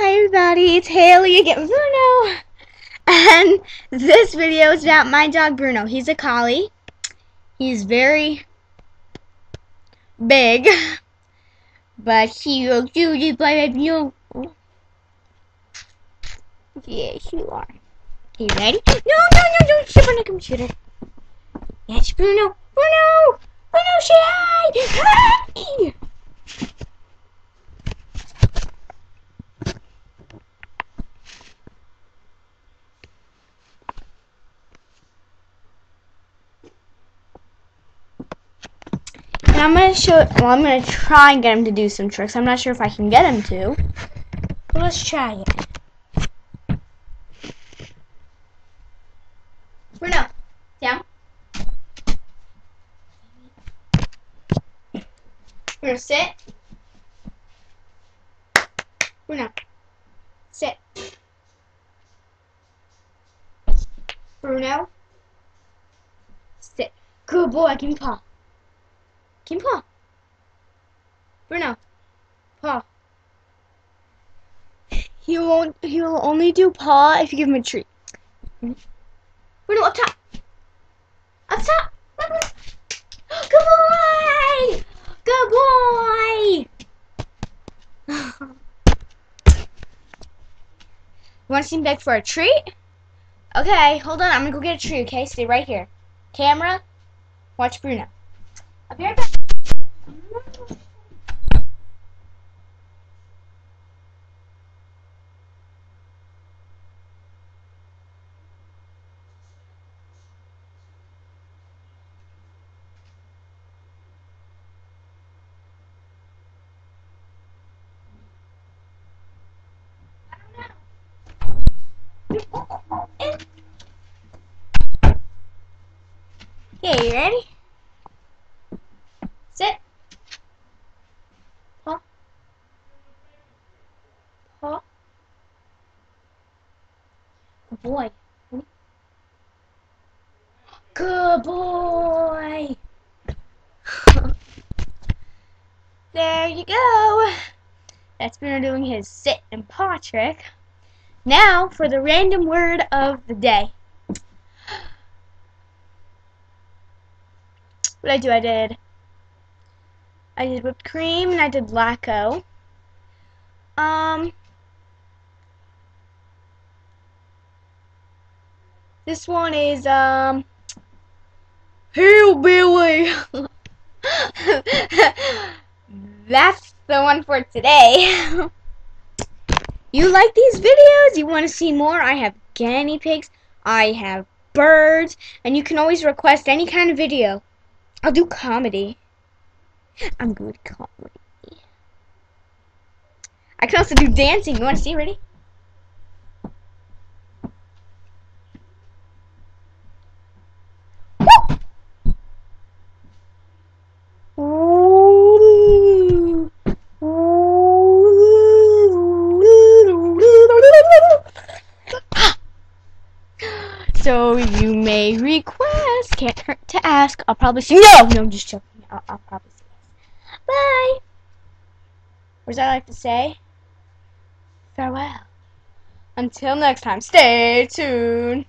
Hi everybody, it's Haley again, Bruno, and this video is about my dog Bruno. He's a collie. He's very big, but he will do this by you. Yes, you are. Okay, you ready? No, don't sit on the computer. Yes, Bruno, say hi! Hi! And I'm gonna try and get him to do some tricks. I'm not sure if I can get him to, but let's try it. Bruno, down. Bruno, sit. Bruno, sit. Bruno, sit. Good boy, give me paw. Give me paw. Bruno, paw. He will only do paw if you give him a treat. Bruno, up top. Up top. Good boy. Good boy. You want to see him beg for a treat? Okay, hold on. I'm gonna go get a treat. Okay, stay right here. Camera, watch Bruno. I'll be right back. Okay, you ready? Sit. Paw. Paw. Good boy. Good boy. There you go. That's Bruno doing his sit and paw trick. Now for the random word of the day. What did I do? I did whipped cream and I did Lacco. This one is hillbilly. That's the one for today. You like these videos? You want to see more? I have guinea pigs, I have birds, and you can always request any kind of video. I'll do comedy. I'm good at comedy. I can also do dancing. You want to see? Ready? So you may request. Can't hurt to ask. I'll probably say no. No, I'm just joking. I'll probably say yes. Bye. What does I like to say? Farewell. Until next time, stay tuned.